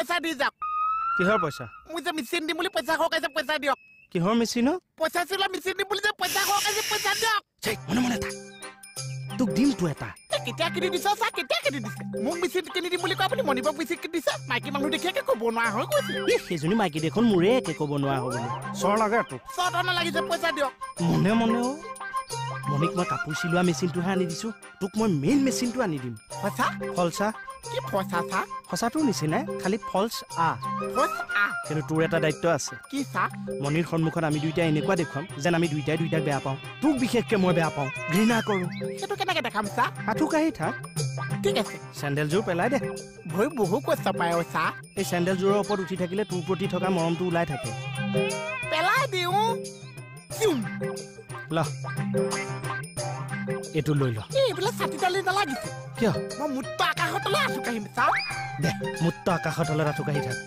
পইচা দি যাওক কিহৰ পইচা মই যে মেচিন দিম বুলি পইচা খৰকাইছে পইচা দিয়ক কিহৰ মেচিন পইচা চিলা মেচিন দিম বুলি যে পইচা খৰকাইছে পইচা দিয়ক মনে মনে থাক তোক দিম তো এটা কেতিয়া কিনি দিছ চা কেতিয়া কিনি দিছে মোক মেচিন কিনি দিম বুলি কোৱা বুলি মনিবাক মেচিন কিনি দিছে মাইকী মানুহ দেখিয়ে ক'ব নোৱাৰা হৈ গৈছে সেইজনী মাইকী দেখোন মোৰে একে ক'ব নোৱাৰা হ'ব বুলি চৰ লাগে তোক চৰ নালাগিছে পইচা দিয়ক মনে মনেও মনিক মই কাপোৰ চিলোৱা মেচিনটোহে আনি দিছো তোক মই মেইন মেচিনটো আনি দিম পইচা ফলচা কি পইচা চা সঁচাটোৰ নিচিনাই খালি ফলচ কিন্তু তোৰ এটা দায়িত্ব আছে কি চা মনিৰ সন্মুখত আমি দুইটাই এনেকুৱা দেখুৱাম যেন আমি দুইটাই বেয়া পাওঁ তোক বিশেষকে মই বেয়া পাওঁ ঘৃণা কৰোঁ সেইটো কেনেকে দেখাম চা আঁঠু কাঢ়ি থাক ঠিক আছে চেণ্ডেলযোৰ পেলাই দে ভৰি বহু কষ্ট পায় চা এই চেণ্ডেলযোৰৰ ওপৰত উঠি থাকিলে তোৰ প্ৰতি থকা মৰমটো ওলাই থাকে পেলাই দিওঁ ল এইটো লৈ ল এইবিলাক ছাতি তালি নালাগিছে কিয় মই মুক্ত আকাশতলৈ আঁঠু কাঢ়িম চা দে মুক্ত আকাশৰ তলত আঁঠু কাঢ়ি থাক